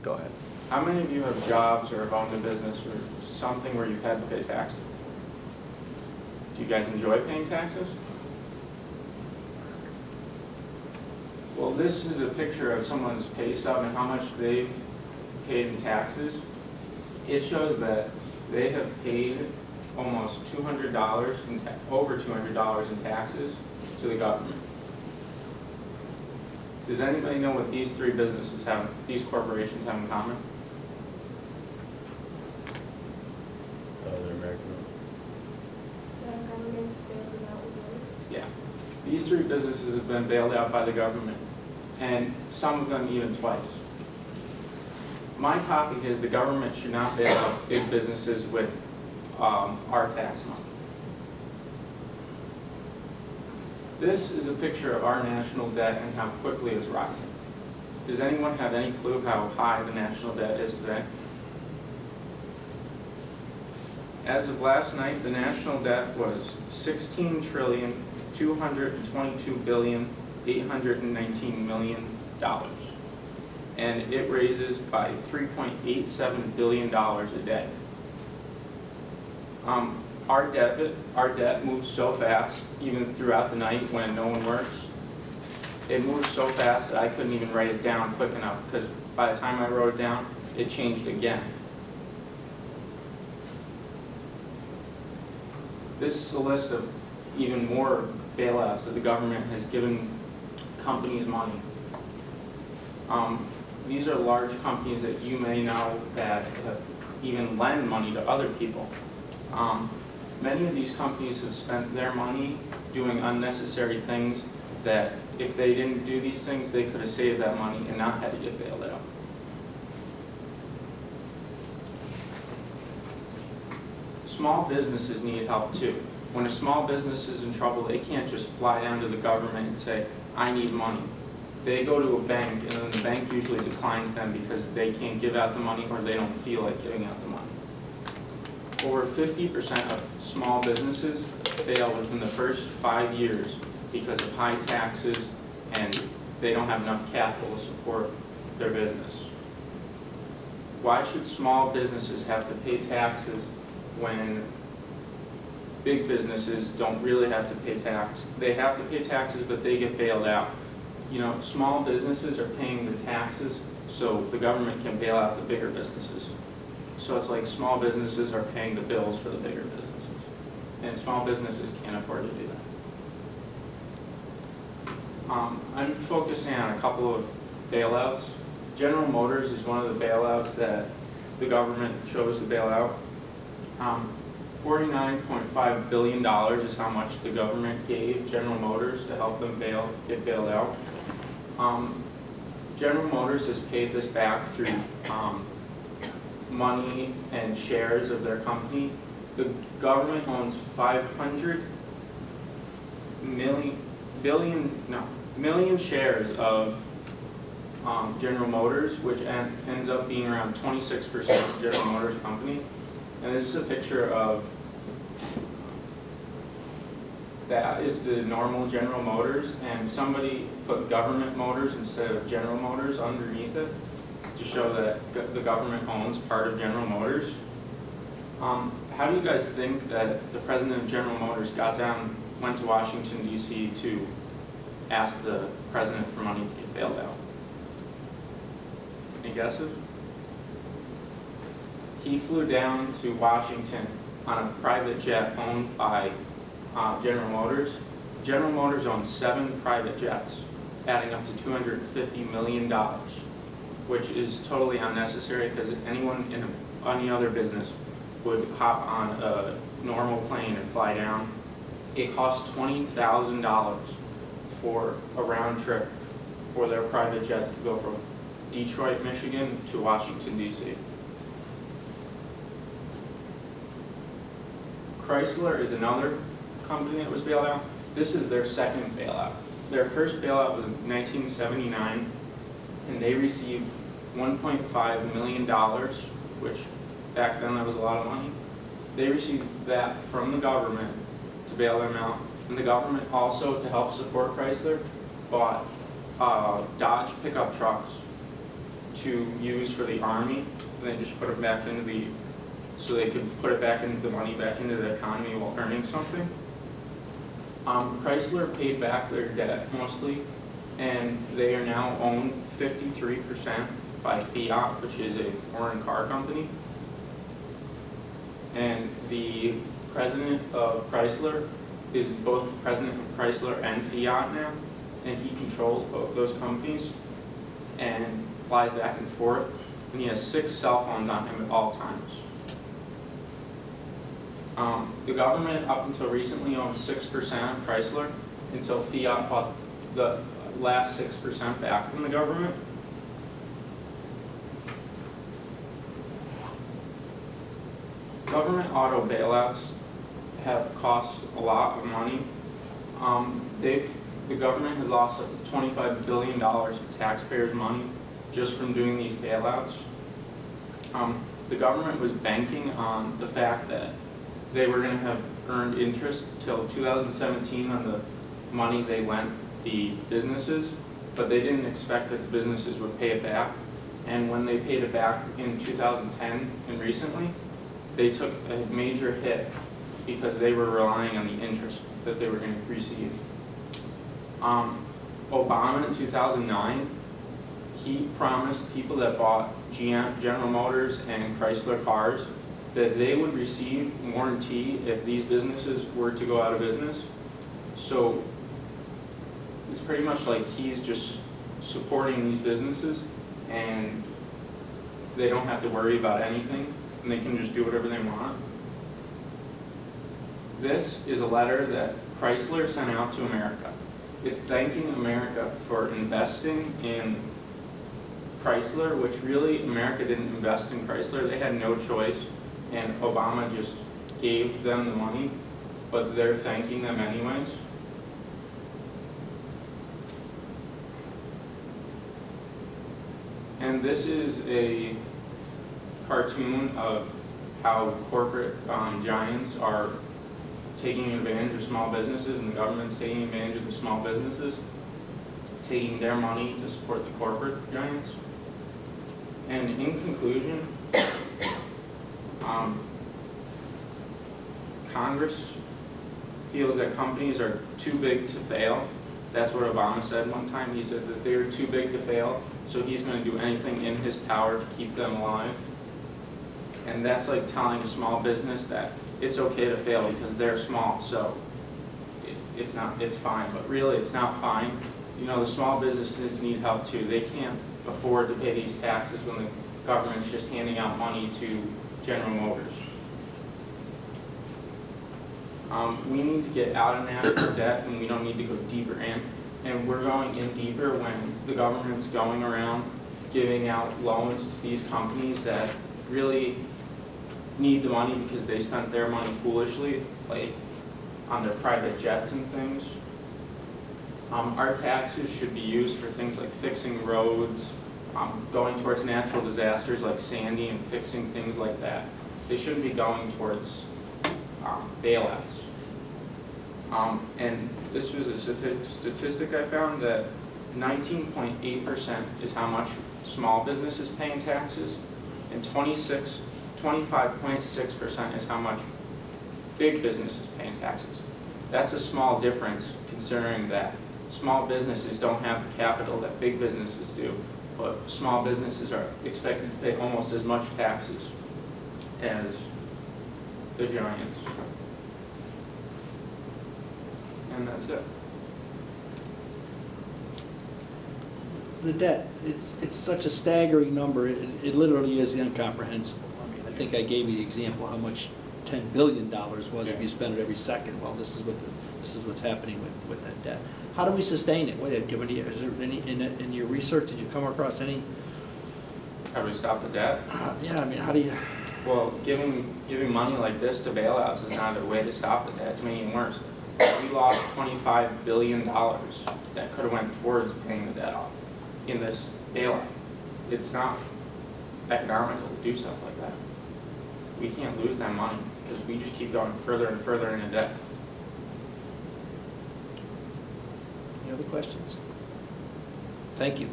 Go ahead. How many of you have jobs or have owned a business or something where you've had to pay taxes? Do you guys enjoy paying taxes? Well, this is a picture of someone's pay stub and how much they've paid in taxes. It shows that they have paid almost $200 over $200 in taxes to the government. Does anybody know what these three businesses have, these corporations have in common? They're American. The government's bailing out with money. Yeah. These three businesses have been bailed out by the government, and some of them even twice. My topic is the government should not bail out big businesses with our tax money. This is a picture of our national debt and how quickly it's rising. Does anyone have any clue how high the national debt is today? As of last night, the national debt was $16,222,819,000,000, and it raises by $3.87 billion a day. Our debt moves so fast, even throughout the night when no one works. It moves so fast that I couldn't even write it down quick enough, because by the time I wrote it down, it changed again. This is a list of even more bailouts that the government has given companies money. These are large companies that you may know that even lend money to other people. Many of these companies have spent their money doing unnecessary things that if they didn't do these things, they could have saved that money and not had to get bailed out. Small businesses need help too. When a small business is in trouble, they can't just fly down to the government and say, I need money. They go to a bank, and then the bank usually declines them because they can't give out the money or they don't feel like giving out the money. Over 50% of small businesses fail within the first 5 years because of high taxes and they don't have enough capital to support their business. Why should small businesses have to pay taxes when big businesses don't really have to pay tax? They have to pay taxes, but they get bailed out. You know, small businesses are paying the taxes so the government can bail out the bigger businesses. So it's like small businesses are paying the bills for the bigger businesses. And small businesses can't afford to do that. I'm focusing on a couple of bailouts. General Motors is one of the bailouts that the government chose to bail out. $49.5 billion is how much the government gave General Motors to help them get bailed out. General Motors has paid this back through money and shares of their company. The government owns 500 million shares of General Motors, which ends up being around 26% of General Motors company. And this is a picture of, that is the normal General Motors, and somebody put Government Motors instead of General Motors underneath it to show that the government owns part of General Motors. How do you guys think that the president of General Motors went to Washington, D.C. to ask the president for money to get bailed out? Any guesses? He flew down to Washington on a private jet owned by General Motors. General Motors owns 7 private jets, adding up to $250 million, which is totally unnecessary because anyone in any other business would hop on a normal plane and fly down. It costs $20,000 for a round trip for their private jets to go from Detroit, Michigan to Washington, D.C. Chrysler is another company that was bailed out. This is their second bailout. Their first bailout was in 1979, and they received $1.5 million, which back then that was a lot of money. They received that from the government to bail them out. And the government also, to help support Chrysler, bought Dodge pickup trucks to use for the army, and they just put it back into the, so they could put it back into the money back into the economy while earning something. Chrysler paid back their debt mostly, and they are now owned 53% by Fiat, which is a foreign car company. And the president of Chrysler is both the president of Chrysler and Fiat now, and he controls both those companies and flies back and forth, and he has 6 cell phones on him at all times. The government, up until recently, owned 6% of Chrysler, until Fiat bought the last 6% back from the government. Government auto bailouts have cost a lot of money. The government has lost up to $25 billion of taxpayers' money just from doing these bailouts. The government was banking on the fact that they were going to have earned interest till 2017 on the money they lent the businesses, but they didn't expect that the businesses would pay it back. And when they paid it back in 2010 and recently, they took a major hit because they were relying on the interest that they were going to receive. Obama in 2009, he promised people that bought GM, General Motors and Chrysler cars that they would receive warranty if these businesses were to go out of business. So it's pretty much like he's just supporting these businesses, and they don't have to worry about anything, and they can just do whatever they want. This is a letter that Chrysler sent out to America. It's thanking America for investing in Chrysler, which really America didn't invest in Chrysler. They had no choice, and Obama just gave them the money, but they're thanking them anyways. And this is a cartoon of how corporate giants are taking advantage of small businesses, and the government's taking advantage of the small businesses, taking their money to support the corporate giants. And in conclusion, Congress feels that companies are too big to fail. That's what Obama said one time. He said that they were too big to fail, so he's going to do anything in his power to keep them alive. And that's like telling a small business that it's okay to fail because they're small, so it's fine. But really, it's not fine. You know, the small businesses need help too. They can't afford to pay these taxes when the government's just handing out money to General Motors. We need to get out of national debt, and we don't need to go deeper in. And we're going in deeper when the government's going around giving out loans to these companies that really need the money because they spent their money foolishly, like on their private jets and things. Our taxes should be used for things like fixing roads, going towards natural disasters like Sandy and fixing things like that. They shouldn't be going towards bailouts. And this was a statistic I found that 19.8% is how much small businesses pay in taxes, and 25.6% is how much big businesses pay in taxes. That's a small difference considering that small businesses don't have the capital that big businesses do, but small businesses are expected to pay almost as much taxes as the giants. And that's it. The debt, it's such a staggering number, it literally is incomprehensible. I mean, I think I gave you the example how much $10 billion was if you spend it every second. Well, this is what's happening with that debt. How do we sustain it? Is there any, in your research, did you come across any? How do we stop the debt? Yeah, I mean, how do you? Well, giving money like this to bailouts is not a way to stop the debt. It's making it worse. We lost $25 billion that could have went towards paying the debt off in this bailout. It's not economical to do stuff like that. We can't lose that money because we just keep going further and further into debt. Any other questions? Thank you.